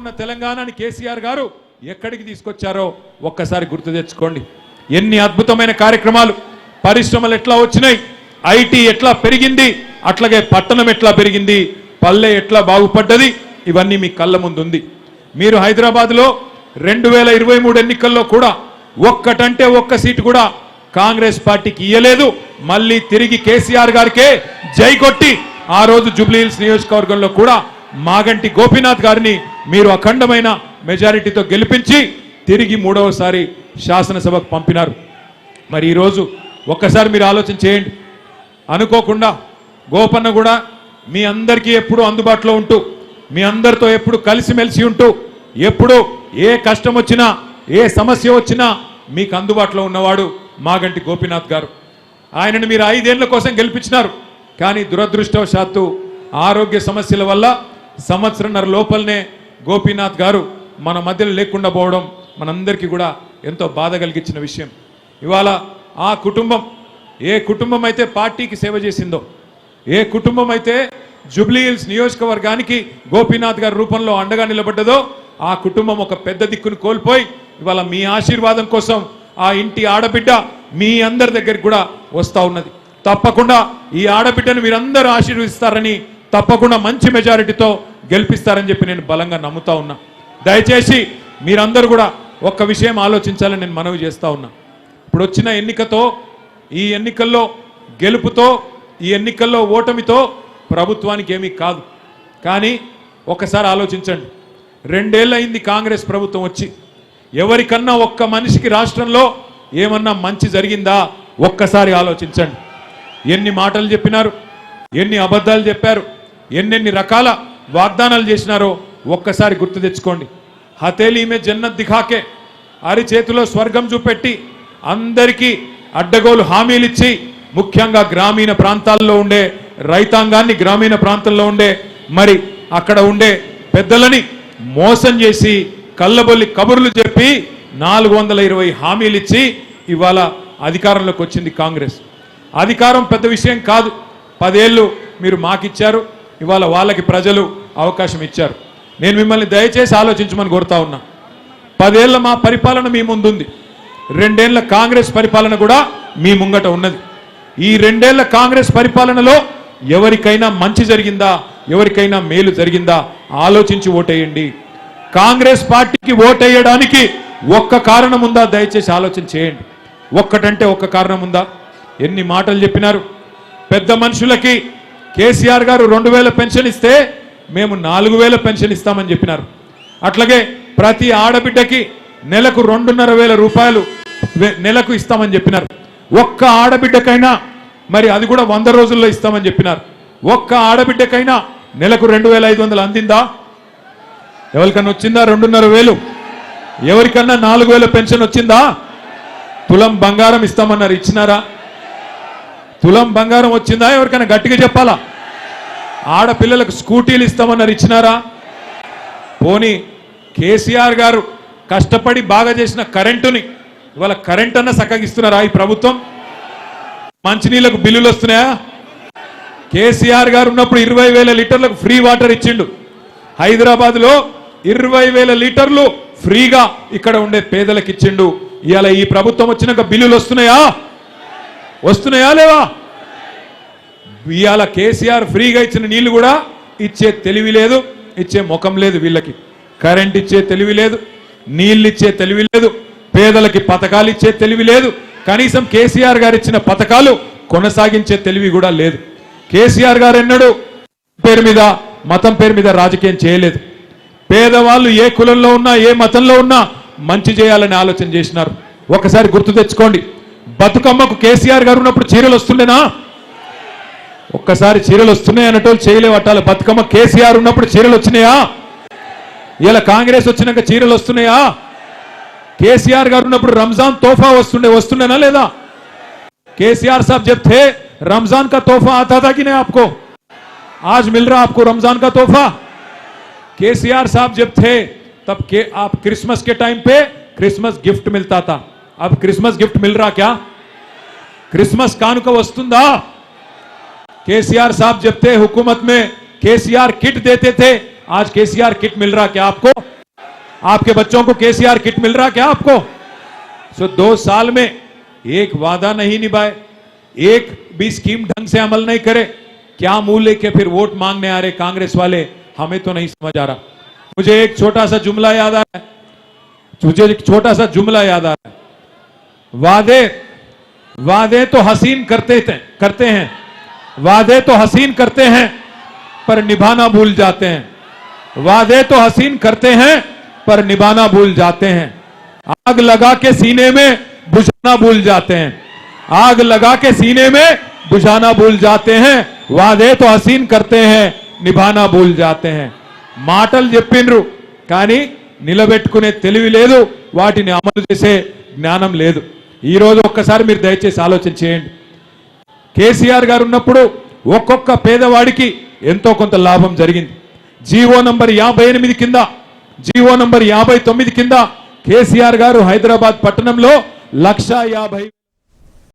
ఉన్న తెలంగాణని కేసీఆర్ గారు ఎక్కడికి తీసుకొచ్చారో ఒక్కసారి గుర్తు తెచ్చుకోండి. ఎన్ని అద్భుతమైన కార్యక్రమాలు, పరిశ్రమలు ఎట్లా వచ్చినాయి, ఐటీ ఎట్లా పెరిగింది, అట్లాగే పట్టణం ఎట్లా పెరిగింది, పల్లె ఎట్లా బాగుపడ్డది, ఇవన్నీ మీ కళ్ళ ముందు ఉంది. మీరు హైదరాబాద్లో 2023 ఎన్నికల్లో కూడా ఒక్కటంటే ఒక్క సీటు కూడా కాంగ్రెస్ పార్టీకి ఇయ్యలేదు. మళ్ళీ తిరిగి కేసీఆర్ గారికే జై కొట్టి ఆ రోజు జూబ్లీహిల్స్ నియోజకవర్గంలో కూడా మాగంటి గోపీనాథ్ గారిని మీరు అఖండమైన మెజారిటీతో గెలిపించి తిరిగి మూడవసారి శాసనసభకు పంపినారు. మరి ఈరోజు ఒక్కసారి మీరు ఆలోచన చేయండి. అనుకోకుండా గోపన్న కూడా మీ అందరికీ ఎప్పుడు అందుబాటులో ఉంటూ, మీ అందరితో ఎప్పుడు కలిసిమెలిసి ఉంటూ, ఎప్పుడు ఏ కష్టం వచ్చినా ఏ సమస్య వచ్చినా మీకు అందుబాటులో ఉన్నవాడు మాగంటి గోపీనాథ్ గారు. ఆయనను మీరు 5 ఏళ్ల కోసం గెలిపించినారు. కానీ దురదృష్టవశాత్తు ఆరోగ్య సమస్యల వల్ల సంవత్సరంన్నర లోపలనే గోపీనాథ్ గారు మన మధ్యలో లేకుండా పోవడం మనందరికీ కూడా ఎంతో బాధ కలిగించిన విషయం. ఇవాళ ఆ కుటుంబం, ఏ కుటుంబం అయితే పార్టీకి సేవ చేసిందో, ఏ కుటుంబం అయితే జూబ్లీహిల్స్ నియోజకవర్గానికి గోపీనాథ్ గారి రూపంలో అండగా నిలబడ్డదో ఆ కుటుంబం ఒక పెద్ద దిక్కును కోల్పోయి ఇవాళ మీ ఆశీర్వాదం కోసం ఆ ఇంటి ఆడబిడ్డ మీ అందరి దగ్గరికి కూడా వస్తూ ఉన్నది. తప్పకుండా ఈ ఆడబిడ్డను మీరందరూ ఆశీర్వదిస్తారని, తప్పకుండా మంచి మెజారిటీతో గెలిపిస్తారని చెప్పి నేను బలంగా నమ్ముతా ఉన్నా. దయచేసి మీరందరూ కూడా ఒక్క విషయం ఆలోచించాలని నేను మనవి చేస్తూ ఉన్నా. ఇప్పుడు వచ్చిన ఎన్నికతో, ఈ ఎన్నికల్లో గెలుపుతో, ఈ ఎన్నికల్లో ఓటమితో ప్రభుత్వానికి ఏమీ కాదు. కానీ ఒకసారి ఆలోచించండి. 2 ఏళ్ళు అయింది కాంగ్రెస్ ప్రభుత్వం వచ్చి. ఎవరికన్నా ఒక్క మనిషికి రాష్ట్రంలో ఏమన్నా మంచి జరిగిందా ఒక్కసారి ఆలోచించండి. ఎన్ని మాటలు చెప్పినారు, ఎన్ని అబద్ధాలు చెప్పారు, ఎన్నెన్ని రకాల వాగ్దానాలు చేసినారో ఒక్కసారి గుర్తు తెచ్చుకోండి. హతేలీ మే జన్నత్ దిఖాకే, అరిచేతిలో స్వర్గం చూపెట్టి అందరికీ అడ్డగోలు హామీలు ఇచ్చి, ముఖ్యంగా గ్రామీణ ప్రాంతాల్లో ఉండే రైతాంగాన్ని, గ్రామీణ ప్రాంతంలో ఉండే మరి అక్కడ ఉండే పెద్దలని మోసం చేసి కళ్ళబొల్లి కబుర్లు చెప్పి 420 హామీలు ఇచ్చి ఇవాళ అధికారంలోకి వచ్చింది కాంగ్రెస్. అధికారం పెద్ద విషయం కాదు. 10 ఏళ్ళు మీరు మాకిచ్చారు, ఇవాళ వాళ్ళకి ప్రజలు అవకాశం ఇచ్చారు. నేను మిమ్మల్ని దయచేసి ఆలోచించమని కోరుతా ఉన్నా. 10 ఏళ్ళ మా పరిపాలన మీ ముందుంది. 2 ఏళ్ల కాంగ్రెస్ పరిపాలన కూడా మీ ముంగట ఉన్నది. ఈ 2 ఏళ్ల కాంగ్రెస్ పరిపాలనలో ఎవరికైనా మంచి జరిగిందా, ఎవరికైనా మేలు జరిగిందా ఆలోచించి ఓటేయండి. కాంగ్రెస్ పార్టీకి ఓటేయడానికి ఒక్క కారణం ఉందా దయచేసి ఆలోచన చేయండి. ఒక్కటంటే ఒక్క కారణం ఉందా? ఎన్ని మాటలు చెప్పినారు. పెద్ద మనుషులకి కేసీఆర్ గారు 2000 పెన్షన్ ఇస్తే మేము 4000 పెన్షన్ ఇస్తామని చెప్పినారు. అట్లాగే ప్రతి ఆడబిడ్డకి నెలకు 2500 రూపాయలు నెలకు ఇస్తామని చెప్పినారు. ఒక్క ఆడబిడ్డకైనా మరి అది కూడా 100 రోజుల్లో ఇస్తామని చెప్పినారు. ఒక్క ఆడబిడ్డకైనా నెలకు 2500 అందిందా? ఎవరికన్నా వచ్చిందా 2500? ఎవరికన్నా 4000 పెన్షన్ వచ్చిందా? తులం బంగారం ఇస్తామన్నారు, ఇచ్చినారా? తులం బంగారం వచ్చిందా? ఎవరికైనా గట్టిగా చెప్పాలా? ఆడపిల్లలకు స్కూటీలు ఇస్తామన్నారు, ఇచ్చినారా? పోనీ కేసీఆర్ గారు కష్టపడి బాగా చేసిన కరెంటుని ఇవాళ కరెంట్ అన్న సక్కగిస్తున్నారా ఈ ప్రభుత్వం? మంచినీళ్ళకు బిల్లులు వస్తున్నాయా? కేసీఆర్ గారు ఉన్నప్పుడు 20,000 లీటర్లకు ఫ్రీ వాటర్ ఇచ్చిండు. హైదరాబాద్లో 20,000 లీటర్లు ఫ్రీగా ఇక్కడ ఉండే పేదలకు ఇచ్చిండు. ఇవాళ ఈ ప్రభుత్వం వచ్చినాక బిల్లులు వస్తున్నాయా? వస్తున్నాయా లేవా? ఇవాళ కేసీఆర్ ఫ్రీగా ఇచ్చిన నీళ్లు కూడా ఇచ్చే తెలివి లేదు, ఇచ్చే ముఖం లేదు వీళ్ళకి. కరెంట్ ఇచ్చే తెలివి లేదు, నీళ్ళు ఇచ్చే తెలివి లేదు, పేదలకి పథకాలు ఇచ్చే తెలివి లేదు. కనీసం కేసీఆర్ గారు ఇచ్చిన పథకాలు కొనసాగించే తెలివి కూడా లేదు. కేసీఆర్ గారు ఎన్నడూ పేరు మీద, మతం పేరు మీద రాజకీయం చేయలేదు. పేదవాళ్ళు ఏ కులంలో ఉన్నా, ఏ మతంలో ఉన్నా మంచి చేయాలని ఆలోచన చేసినారు. ఒకసారి గుర్తు తెచ్చుకోండి. బతుకమ్మకు కేసీఆర్ గారు ఉన్నప్పుడు చీరలు వస్తుండేనా? ఒక్కసారి చీరలు వస్తున్నాయి అన్నట్టు చేయలేవట్టాలి. బతుకమ్మ కేసీఆర్ ఉన్నప్పుడు చీరలు వచ్చినాయా? ఇలా కాంగ్రెస్ వచ్చినాక చీరలు వస్తున్నాయా? కేసీఆర్ గారు ఉన్నప్పుడు రంజాన్ తోఫా వస్తుండేనా లేదా? केसीआर साहब जब थे रमजान का तोहफा आता था कि नहीं आपको? आज मिल रहा आपको रमजान का तोहफा? केसीआर साहब जब थे तब के आप क्रिसमस के टाइम पे क्रिसमस गिफ्ट मिलता था. अब क्रिसमस गिफ्ट मिल रहा क्या? क्रिसमस कानुक वस्तुंदा? केसीआर साहब जब थे हुकूमत में केसीआर किट देते थे, आज केसीआर किट मिल रहा क्या आपको? आपके बच्चों को केसीआर किट मिल रहा क्या आपको? 2 साल में एक वादा नहीं निभाए, एक भी स्कीम ढंग से अमल नहीं करे, क्या मुंह लेके फिर वोट मांगने आ रहे कांग्रेस वाले, हमें तो नहीं समझ आ रहा। मुझे एक छोटा सा जुमला याद आ रहा है, वादे तो हसीन करते हैं, वादे तो हसीन करते हैं पर निभाना भूल जाते हैं, वादे तो हसीन करते हैं पर निभाना भूल जाते हैं, आग लगा के सीने में बुझाना भूल जाते हैं, आग लगा के सीने में बुझाना भूल जाते हैं, वादे तो हसीन करते हैं నిభానా భూల్ జాతే हैं। మాటలు చెప్పిండ్రు కానీ నిలబెట్టుకునే తెలివి లేదు, వాటిని అమలు చేసే జ్ఞానం లేదు। ఈ రోజు ఒక్కసారి మీరు దయచేసి ఆలోచన చేయండి, కేసీఆర్ గారు ఉన్నప్పుడు ఒక్కొక్క పేదవాడికి ఎంతో కొంత లాభం జరిగింది। జీవో నంబర్ 58 కింద, జీవో నంబర్ 59 కింద కేసీఆర్ గారు హైదరాబాద్ పట్టణంలో 1,50,000